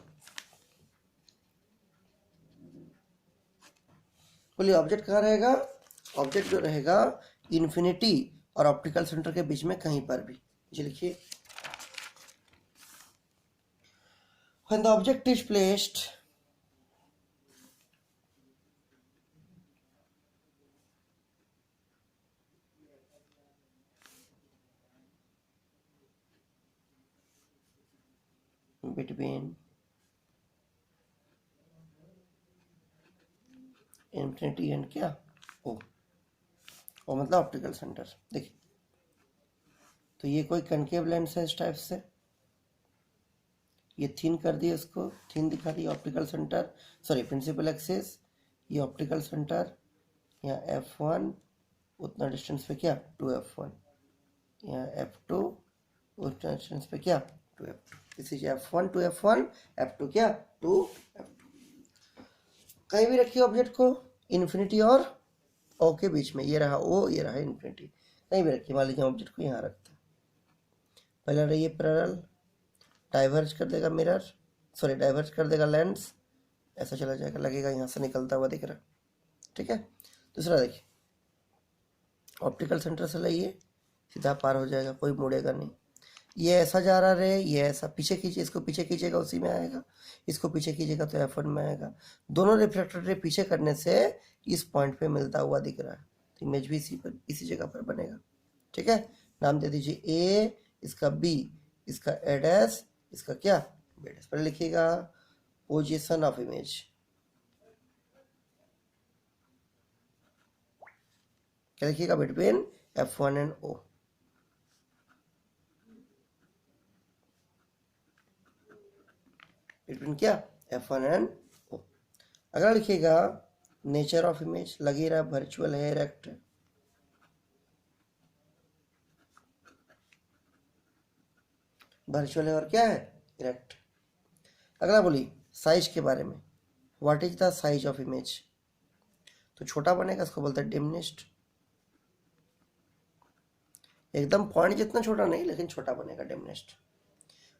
बोलिए, ऑब्जेक्ट कहाँ रहेगा? ऑब्जेक्ट जो रहेगा इन्फिनिटी और ऑप्टिकल सेंटर के बीच में कहीं पर भी। जी लिखिए, when the object is placed between infinity and क्या? ओ, ओ मतलब ऑप्टिकल सेंटर। देखिए, तो ये कोई कनकेव लेंस है इस टाइप से, ये थिन कर दिए, इसको थिन दिखा दिया, optical centre, sorry principal axis, ये ऑप्टिकल सेंटर, यहाँ F1 उतना डिस्टेंस पे क्या 2f1, यहाँ f2 उतना डिस्टेंस पे क्या 2f2, इसी f1 2f1 f2 क्या 2f2। कहीं भी रखिए ऑब्जेक्ट को इन्फिनिटी और ओ के बीच में, ये रहा ओ ये रहा इन्फिनिटी, कहीं भी रखिए। मान लीजिए ऑब्जेक्ट को यहाँ रखते हैं, पहला रहिए पैरेलल, डाइवर्ज कर देगा मिरर, सॉरी डाइवर्ज कर देगा लेंस, ऐसा चला जाएगा, लगेगा यहाँ से निकलता हुआ दिख रहा, ठीक है। दूसरा देखिए ऑप्टिकल सेंटर से लाइए, सीधा पार हो जाएगा, कोई मुड़ेगा नहीं। ये ऐसा जा रहा रे, ये ऐसा पीछे खींचिए, इसको पीछे खींचेगा उसी में आएगा, इसको पीछे खींचेगा तो f1 में आएगा। दोनों रिफ्लेक्टर रे पीछे करने से इस पॉइंट पे मिलता हुआ दिख रहा है, तो इमेज भी इसी जगह पर बनेगा, ठीक है। नाम दे दीजिए ए, इसका बी, इसका ए डैश, इसका क्या बी डैश। पहले लिखिएगा पोजीशन ऑफ इमेज, क्या लिखिएगा between f1 and o, between क्या f1 एंड o। अगला लिखिएगा नेचर ऑफ इमेज, लगी रहा वर्चुअल है इरेक्ट, वर्चुअल है और क्या है इरेक्ट। अगला बोलिए साइज के बारे में, what is the size of image, तो छोटा बनेगा, इसको बोलते हैं डिमिनिश्ड, एकदम पॉइंट जितना छोटा नहीं लेकिन छोटा बनेगा डिमिनिश्ड।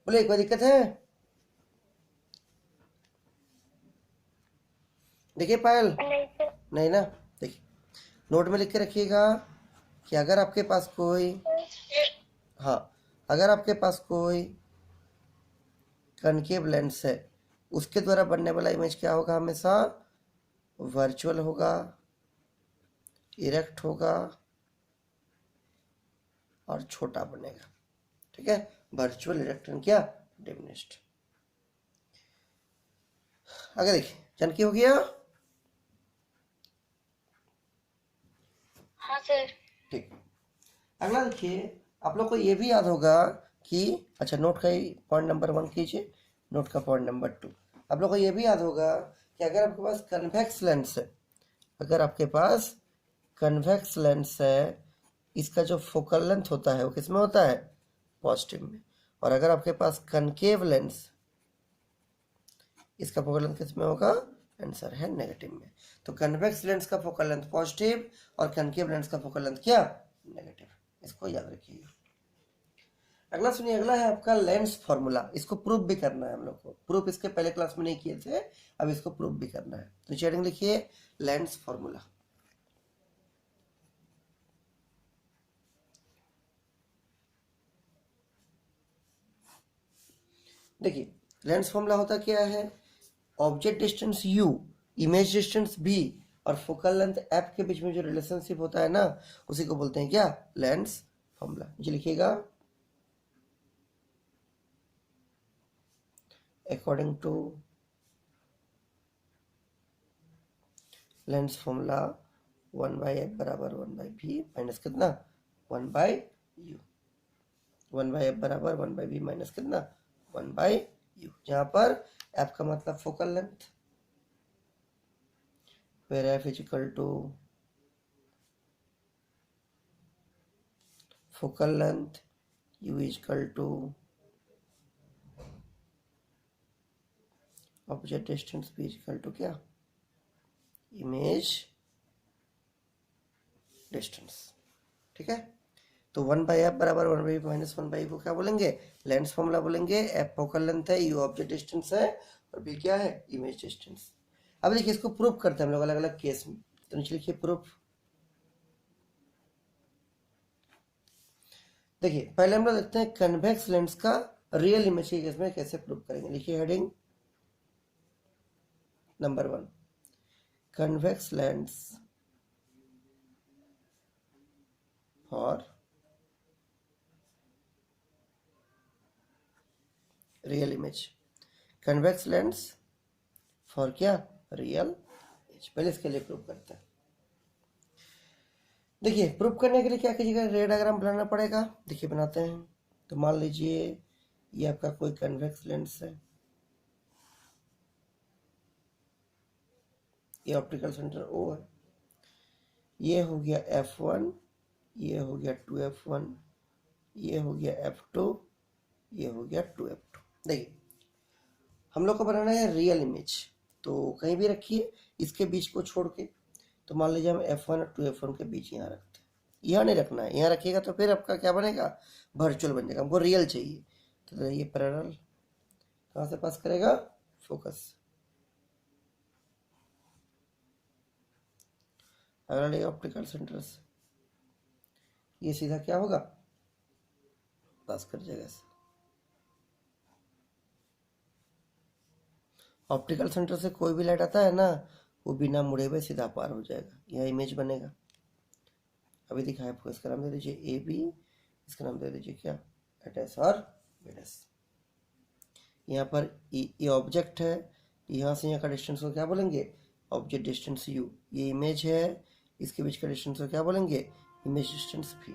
बोले कोई दिक्कत है? देखिए पायल, नहीं सर। नहीं ना। देखिए नोट में लिख के रखिएगा कि अगर आपके पास कोई, हाँ अगर आपके पास कोई कनकेव लेंस है, उसके द्वारा बनने वाला इमेज क्या होगा, हमेशा वर्चुअल होगा, इरेक्ट होगा और छोटा बनेगा, ठीक है। वर्चुअल इरेक्ट एंड क्या डिमिनिश्ड। आगे देखिए जानकी हो गया, हाँ सर। ठीक। अगला देखिए आप लोग को ये भी याद होगा कि, अच्छा नोट का पॉइंट नंबर 1 कीजिए, नोट का पॉइंट नंबर 2, आप लोग को ये भी याद होगा कि अगर आपके पास कन्वेक्स लेंस है, अगर आपके पास कन्वेक्स लेंस है, इसका जो फोकल लेंथ होता है वो किस में होता है, पॉजिटिव में, और अगर आपके पास कनकेव लेंस, इसका फोकल लेंथ किस में होगा, आंसर है नेगेटिव में। तो कन्वेक्स लेंस का फोकल लेंथ पॉजिटिव और कनकेव लेंस का फोकल लेंथ क्या नेगेटिव, इसको याद रखिएगा। अगला सुनिए, अगला है आपका लेंस फॉर्मूला, इसको प्रूफ भी करना है हम लोग को, प्रूफ इसके पहले क्लास में नहीं किए थे, अब इसको प्रूफ भी करना है। तो चैटिंग लिखिए लेंस फॉर्मूला, देखिए लेंस फॉर्मूला होता क्या है, object distance u, image distance b और फोकल लेंथ f के बीच में जो रिलेशनशिप होता है ना, उसी को बोलते हैं क्या लेंस फॉर्मूला। जी लिखिएगा according to lens formula 1/f बराबर 1/b माइनस कितना 1/u, 1/f बराबर 1/b माइनस कितना 1/u, जहां पर f का मतलब focal length, where f is equal to focal length, u is equal to object distance, b is equal to क्या image distance, ठीक है। तो 1/f बराबर 1/b माइनस 1/b को क्या बोलेंगे, लेंस फॉर्मूला बोलेंगे। f फोकल लेंथ है, u ऑब्जेक्ट डिस्टेंस है और b क्या है इमेज डिस्टेंस। अब देखिए इसको प्रूफ करते हैं हम लोग अलग अलग केस में, तो नीचे लिखिए प्रूफ। देखिए पहले हम लोग देखते हैं कन्वेक्स लेंस का रियल इमेज के केस में कैसे प्रूफ करेंगे। लिखिए heading number 1, convex lens for real image, convex lens for क्या रियल इमेज। पहले इसके लिए प्रूफ करते हैं। देखिए प्रूफ करने के लिए क्या कीजिएगा, रे डायग्राम बनाना पड़ेगा। देखिए बनाते हैं। तो मान लीजिए ये आपका कोई कन्वेक्स लेंस है, ये ऑप्टिकल सेंटर O है, ये हो गया F1, ये हो गया 2F1, ये हो गया F2, ये हो गया 2F2। देखिए हम लोग को बनाना है रियल इमेज, तो कहीं भी रखिए इसके बीच को छोड़ के। तो मान लीजिए हम F1 और 2F1 के बीच यहाँ रखते हैं, यहाँ नहीं रखना है, यहाँ रखिएगा तो फिर आपका क्या बनेगा, वर्चुअल बन जाएगा। हमको रियल चाहिए, तो ये पैरेलल कहाँ से पास करेगा, फोकस। पैरेलल ऑप्टिकल सेंटर से ये सीधा क्या होगा, पास कर जाएगा। ऑप्टिकल सेंटर से कोई भी लाइट आता है ना, वो बिना मुड़े हुए सीधा पार हो जाएगा, यह इमेज बनेगा। अभी दिखाया आपको, इसका नाम दे दीजिए ए बी, इसका नाम दे दीजिए क्या, एडस और बेडस। यहाँ पर ये ऑब्जेक्ट है, यहाँ से यहाँ का डिस्टेंस को क्या बोलेंगे, ऑब्जेक्ट डिस्टेंस यू। ये इमेज है, इसके बीच का डिस्टेंस को क्या बोलेंगे, इमेज डिस्टेंस भी।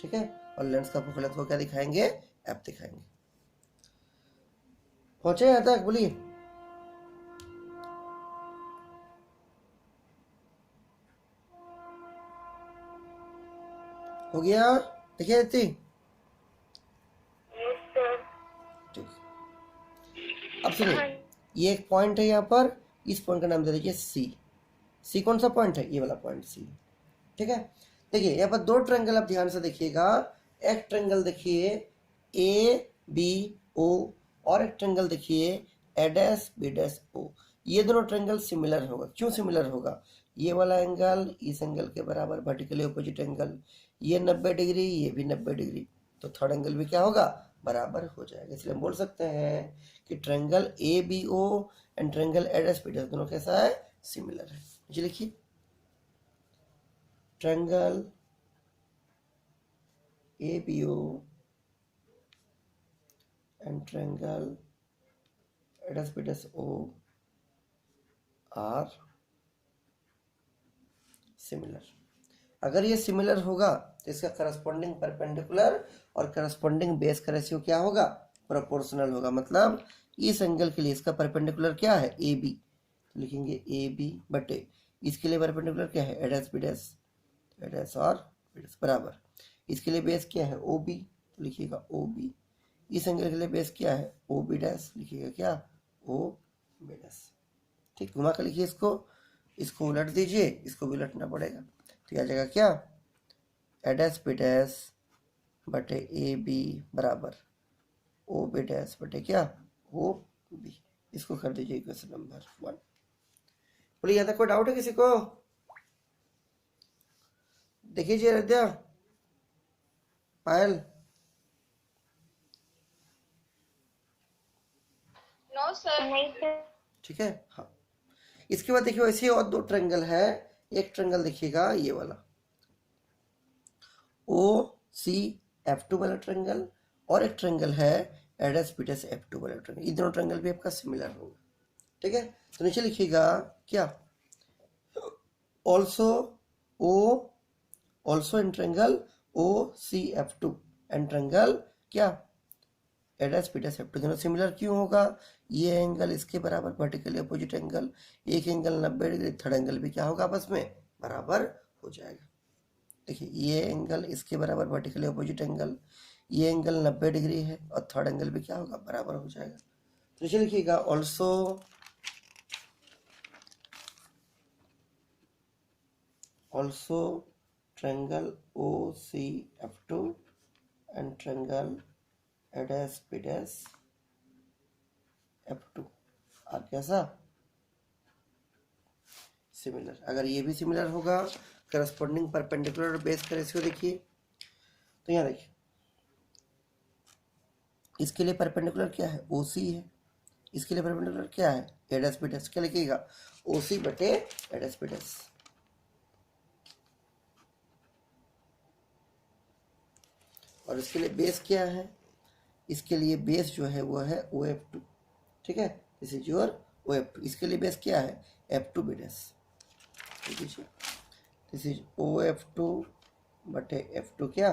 ठीक है, और लेंस का फोकल लेंथ को क्या दिखाएंगे, एफ दिखाएंगे। पहुंचे यहाँ तक, बोलिए। हो गया, देखिए इतनी। Yes sir. ठीक, अब सुनिए, ये एक पॉइंट है यहाँ पर, इस पॉइंट का नाम दे दीजिए सी। सी कौन सा पॉइंट है, ये वाला पॉइंट सी। ठीक है, देखिए यहाँ पर दो ट्रायंगल, आप ध्यान से देखिएगा। एक ट्रायंगल देखिए ए बी ओ, और एक ट्रायंगल देखिए ए डैश बी डैश ओ। ये दोनों ट्रायंगल सिमिलर होगा। क्यों सिमिलर होगा, ये वाला एंगल इस एंगल के बराबर, वर्टिकली ऑपोजिट एंगल, ये 90 डिग्री, ये भी 90 डिग्री, तो थर्ड एंगल भी क्या होगा, बराबर हो जाएगा। इसलिए हम बोल सकते हैं कि triangle A B O and triangle A dash B dash दोनों कैसा है, सिमिलर है। जी लिखिए, triangle ABO and triangle ADAS-BDAS-O are similar। अगर ये सिमिलर होगा तो इसका करस्पॉन्डिंग परपेंडिकुलर और करस्पॉन्डिंग बेस का रेशियो क्या होगा, प्रोपोर्शनल होगा। मतलब इस एंगल के लिए इसका परपेंडिकुलर क्या है, ए बी, तो लिखेंगे ए बी बटे इसके लिए परपेंडिकुलर क्या है, एडस बीडस, एडस और बीडस बराबर। इसके लिए बेस क्या है, ओ बी, तो लिखिएगा ओ बी। इस एंगल के लिए बेस क्या है, ओ बी डैश, लिखिएगा क्या, ओ बी डैश। ठीक, घुमा कर लिखिए इसको, इसको उलट दीजिए, इसको भी उलटना पड़ेगा, तो आ जाएगा क्या, ए डैश बी डैश बटे ए बी बराबर ओ बी डैश बटे क्या, ओ बी। इसको कर दीजिए इक्वेशन नंबर 1। बोलिए यहाँ तक कोई डाउट है किसी को, देखिए रद्या, पायल। No sir. नहीं सर। ठीक है, हाँ। इसके बाद देखिए ऐसे और दो ट्रायंगल है। एक ट्रायंगल देखिएगा ये वाला OCF2 वाला ट्रायंगल, और एक ट्रायंगल है एडस F2 वाला ट्रायंगल। ये दोनों ट्रायंगल भी आपका सिमिलर होगा। ठीक है, तो नीचे लिखिएगा क्या, also in triangle OCF2 and triangle क्या, एडस F2 दोनों सिमिलर क्यों होगा, ये एंगल इसके बराबर, वर्टिकली अपोजिट एंगल, एक एंगल 90 डिग्री, थर्ड एंगल भी क्या होगा, आपस में बराबर हो जाएगा। देखिए ये एंगल इसके बराबर, वर्टिकली अपोजिट एंगल, ये एंगल 90 डिग्री है, और थर्ड एंगल भी क्या होगा, बराबर हो जाएगा। तो चलिए लिखिएगा also triangle OCF2 and triangle AIDS F2 और कैसा, सिमिलर। अगर ये भी सिमिलर होगा, करस्पॉन्डिंग परपेंडिकुलर और बेस का रेशियो देखिए, तो यहाँ देखिए इसके लिए परपेंडिकुलर क्या है, OC है, इसके लिए परपेंडिकुलर क्या है, एडस बीडस। क्या लिखिएगा, OC बटे एडस बीडस। और इसके लिए बेस क्या है, इसके लिए बेस जो है वो है OF2। ठीक है, दिस इज योर OF2। इसके लिए बेस क्या है, F2 Bede's. This is OF2 बटे F2 क्या,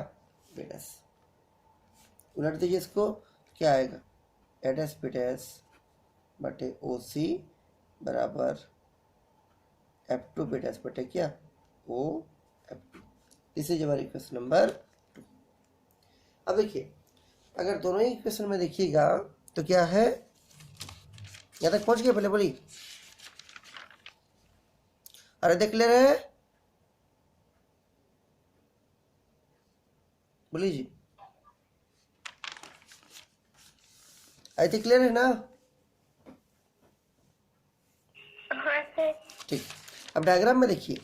बीडस। उलट दीजिए इसको, क्या आएगा, एडस बीडस बटे OC बराबर F2 बीडस बटे क्या, ओ F2। दिस इज हमारी इक्वेशन नंबर 2। अब देखिए अगर दोनों ही इक्वेशन में देखिएगा तो क्या है, यहाँ तक पहुंच गए, पहले बोली, अरे देख ले रहे हैं, बोली जी, आई थिंक क्लियर है ना? हाँ सर। ठीक, अब डायग्राम में देखिए,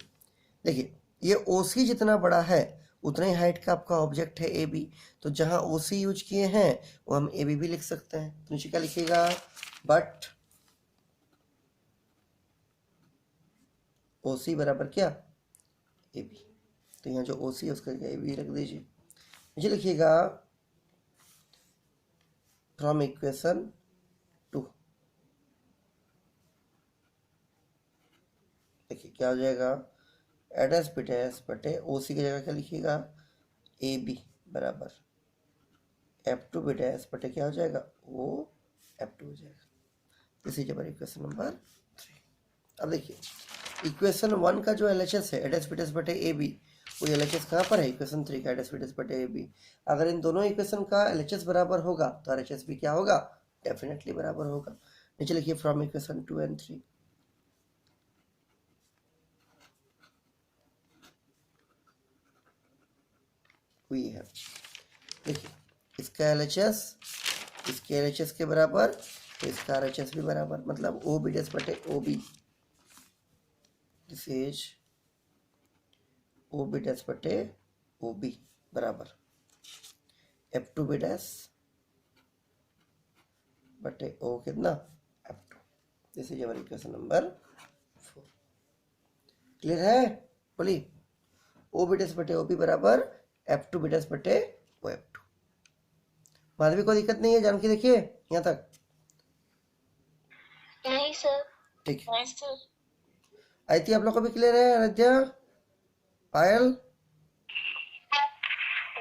देखिए ये OC जितना बड़ा है उतना ही हाइट का आपका ऑब्जेक्ट है AB, तो जहां OC यूज किए हैं वो हम AB भी लिख सकते हैं। तो नीचे क्या लिखिएगा, बट OC बराबर क्या, AB। तो यहाँ जो OC है उसका AB रख दीजिए। नीचे लिखिएगा फ्रॉम इक्वेशन 2, देखिए क्या हो जाएगा, एडस बीटस बटे OC की जगह क्या लिखिएगा, AB बराबर F2 बीटस बटे क्या हो जाएगा, वो F2 हो जाएगा। दिस इज हमारी इक्वेशन नंबर 3। अब देखिए इक्वेशन 1 का जो LHS है एडस बीटस बटे AB, वो LHS कहाँ पर है, इक्वेशन 3 का एडस बीटस बटे AB। अगर इन दोनों इक्वेशन का LHS बराबर होगा तो RHS भी क्या होगा, डेफिनेटली बराबर होगा। नीचे लिखिए फ्रॉम इक्वेशन 2 and 3, वी है, देखिए इसका LHS इसके LHS के बराबर तो इसका RHS भी बराबर, मतलब O बी डैश बटे OB, this is O B dash बटे OB बराबर F2 बी डैश बटे O कितना, F2। दिस इज हमारी इक्वेशन नंबर 4। क्लियर है, बोली, O बी डैश बटे OB बराबर F2 बी डैश बटे O F2। माधवी कोई दिक्कत नहीं है, जान के देखिए यहाँ तक, नहीं सर। ठीक है। नहीं सर। आई थी आप लोग को भी क्लियर है, आराध्या, पायल,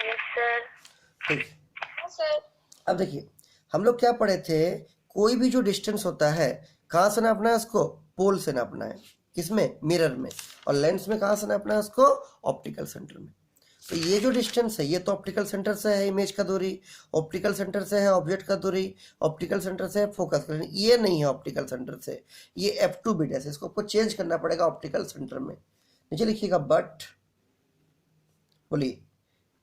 यस सर। ठीक। हाँ सर। अब देखिए हम लोग क्या पढ़े थे, कोई भी जो डिस्टेंस होता है कहाँ से नापना है उसको, पोल से नापना है, किसमें, मिरर में, और लेंस में कहाँ से नापना है उसको, ऑप्टिकल सेंटर में। तो ये जो डिस्टेंस है ये तो ऑप्टिकल सेंटर से है इमेज का दूरी, ऑप्टिकल सेंटर से है ऑब्जेक्ट का दूरी, ऑप्टिकल सेंटर से है फोकस का, ये नहीं है ऑप्टिकल सेंटर से, ये F2 बिट है, इसको आपको चेंज करना पड़ेगा ऑप्टिकल सेंटर में। नीचे लिखिएगा बट, बोलिए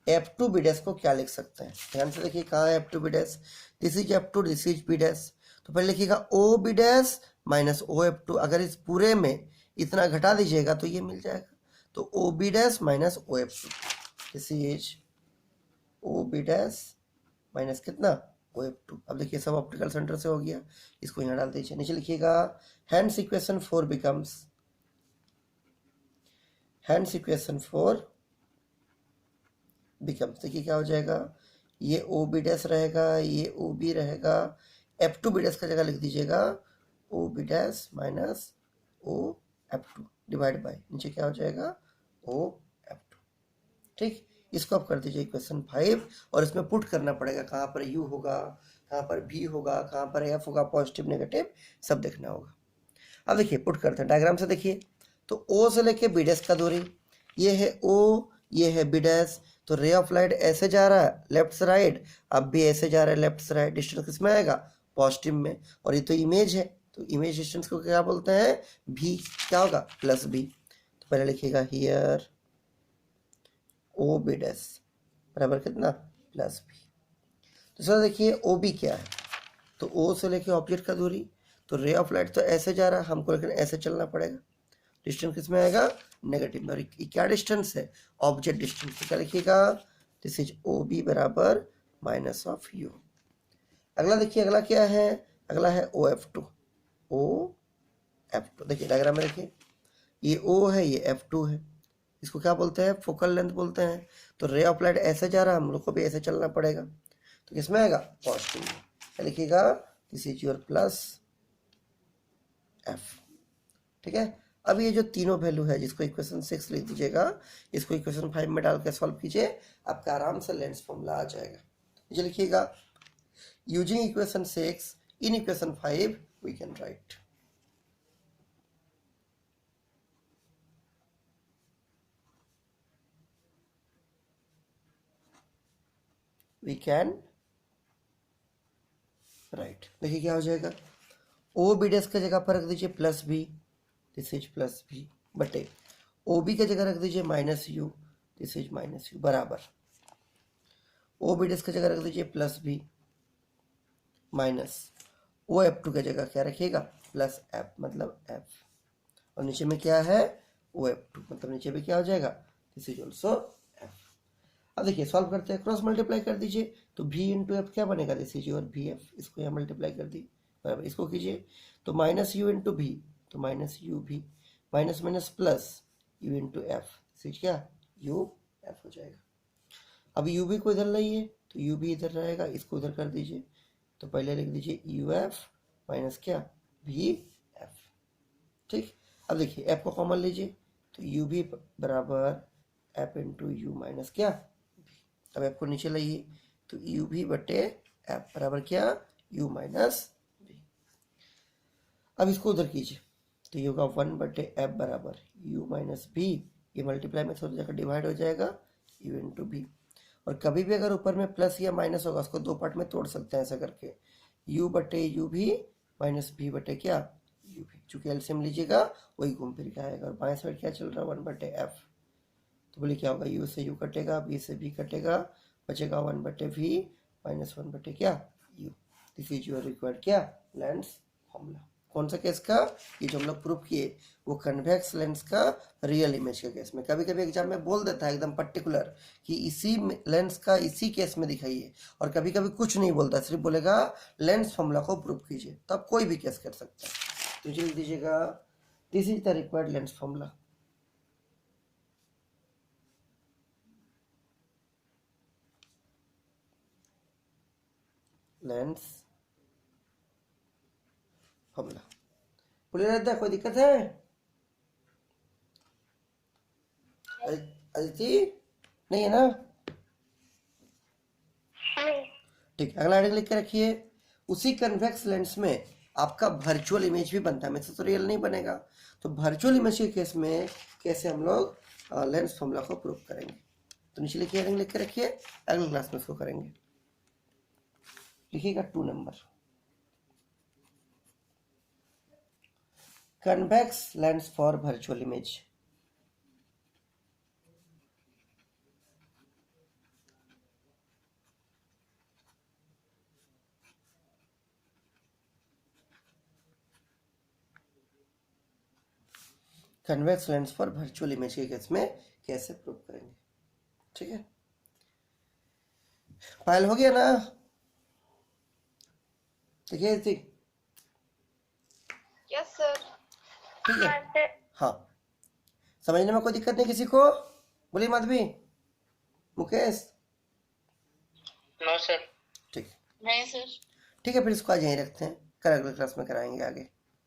F2 बी डैश को क्या लिख सकते हैं, ध्यान से देखिए कहाँ है F2 B dash, this is F2, this is B dash. तो पहले लिखिएगा O B dash minus O F2, अगर इस पूरे में इतना घटा दीजिएगा तो ये मिल जाएगा, तो O B dash minus O F2, this is O B dash minus कितना, O F2। अब देखिए सब ऑप्टिकल सेंटर से हो गया, इसको यहाँ डाल दीजिए। नीचे लिखिएगा hence equation 4 becomes, hence equation 4 becomes, देखिए क्या हो जाएगा, ये O बी डैश रहेगा, ये O B रहेगा, F2 बी डैश का जगह लिख दीजिएगा O B dash minus O F2 divide by, नीचे क्या हो जाएगा O F2। ठीक, इसको आप कर दीजिए इक्वेशन 5, और इसमें पुट करना पड़ेगा कहाँ पर U होगा, कहाँ पर B होगा, कहाँ पर F होगा, पॉजिटिव नेगेटिव सब देखना होगा। अब देखिए पुट करते हैं, डायग्राम से देखिए, तो O से लेके बी डैश का दूरी, ये है O, ये है बी डैश, तो रे ऑफ लाइट ऐसे जा रहा है लेफ्ट से राइट, अब भी ऐसे जा रहा है लेफ्ट से राइट, डिस्टेंस किस में आएगा, पॉजिटिव में, और ये तो इमेज है, तो इमेज डिस्टेंस को क्या बोलते हैं, भी, क्या होगा, प्लस बी। तो पहले लिखिएगा हियर ओ बी डैश बराबर कितना, प्लस बी। तो सर देखिए ओ बी क्या है, तो ओ से लेके ऑब्जेक्ट का दूरी, तो रे ऑफ लाइट तो ऐसे जा रहा है हमको, लेकिन ऐसे चलना पड़ेगा, डिस्टेंस किस में आएगा, नेगेटिव में, और क्या डिस्टेंस है, ऑब्जेक्ट डिस्टेंस। तो क्या लिखिएगा, दिस इज ओ बी बराबर माइनस ऑफ यू। अगला देखिए, अगला क्या है, अगला है ओ F2, ओ F2, देखिए डायग्राम में देखिए, ये O है, ये F2 है, इसको क्या बोलते हैं, फोकल लेंथ बोलते हैं। तो रे ऑफ लाइट ऐसे जा रहा है, हम लोग को भी ऐसे चलना पड़ेगा, तो किसमें आएगा, पॉजिटिव में। क्या लिखिएगा, this is your plus F। ठीक है, अब ये जो तीनों वैल्यू है, जिसको इक्वेशन 6 लिख दीजिएगा, इसको इक्वेशन 5 में डाल के सॉल्व कीजिए, आपका आराम से लेंस फॉर्मूला आ जाएगा। ये लिखिएगा, using equation 6 in equation 5 we can write, we can write. देखिए क्या हो जाएगा, ओ बी डैश की जगह पर रख दीजिए plus B, this is plus B, बटे ओ बी की जगह रख दीजिए minus U, this is minus U, बराबर ओ बी डैश की जगह रख दीजिए plus B minus O F two की जगह क्या रखिएगा प्लस एफ, मतलब एफ, और नीचे में क्या है ओ एफ टू, मतलब नीचे में क्या हो जाएगा दिस इज ऑल्सो एफ। अब देखिए सॉल्व करते हैं, क्रॉस मल्टीप्लाई कर दीजिए तो v इंटू एफ क्या बनेगा, this is your V F, इसको यहाँ मल्टीप्लाई कर दी बराबर, इसको कीजिए तो माइनस यू इंटू भी, तो माइनस यू भी, minus minus plus you into F, this is क्या यू एफ हो जाएगा। अब यू भी को इधर लाइए तो यू भी इधर रहेगा, इसको इधर कर दीजिए तो पहले लिख दीजिए यू एफ माइनस क्या वी एफ, ठीक। अब देखिए एफ को कॉमन लीजिए तो यू भी बराबर एफ इंटू यू माइनस क्या v। अब एफ को नीचे लाइए तो यू भी बटे एफ बराबर क्या यू माइनस वी। अब इसको उधर कीजिए तो ये होगा 1 बटे एफ बराबर यू माइनस बी, ये मल्टीप्लाई में थोड़ी जगह डिवाइड हो जाएगा यू इंटू बी, और कभी भी अगर ऊपर में प्लस या माइनस होगा उसको दो पार्ट में तोड़ सकते हैं ऐसा करके, u बटे यू भी माइनस बी बटे क्या यू भी, चूंकि एलसीएम लीजिएगा वही घूम फिर के आएगा, और बाएं साइड क्या चल रहा है 1 बटे एफ, तो बोलिए क्या होगा u से u कटेगा, b से b कटेगा, बचेगा 1 बटे v माइनस 1 बटे क्या u। This is your required क्या लेंस फॉर्मूला। कौन सा केस का, ये जो हम लोग प्रूफ किए वो कन्वेक्स लेंस का रियल इमेज के केस में। कभी कभी एग्जाम में बोल देता है एकदम पर्टिकुलर कि इसी लेंस का इसी केस में दिखाइए, और कभी कभी कुछ नहीं बोलता, सिर्फ बोलेगा लेंस फॉर्मूला को प्रूफ कीजिए, तो आप कोई भी केस कर सकते हैं। तो लिख दीजिएगा this is the required lens formula. Lens formula बोलिए रहता है, कोई दिक्कत है अदिति, नहीं है ना, ठीक। अगला हेडिंग लिख के रखिए, उसी कन्वेक्स लेंस में आपका वर्चुअल इमेज भी बनता है, मेरे से तो रियल नहीं बनेगा, तो वर्चुअल इमेज के केस में कैसे हम लोग लेंस फॉर्मूला को प्रूव करेंगे। तो नीचे लिखिए हेडिंग लिख के रखिए, अगले क्लास में इसको करेंगे। लिखिएगा 2 number, convex lens for virtual image. Convex lens for virtual image के केस में कैसे प्रूव करेंगे, ठीक है। फाइल हो गया ना, देखिए ठीक यस सर। ठीक है, हाँ समझने में कोई दिक्कत नहीं किसी को, बोलिए माधवी मुकेश। No sir. ठीक नहीं सर। ठीक है, फिर इसको आज यहीं रखते हैं, कल अगले क्लास में कराएंगे आगे।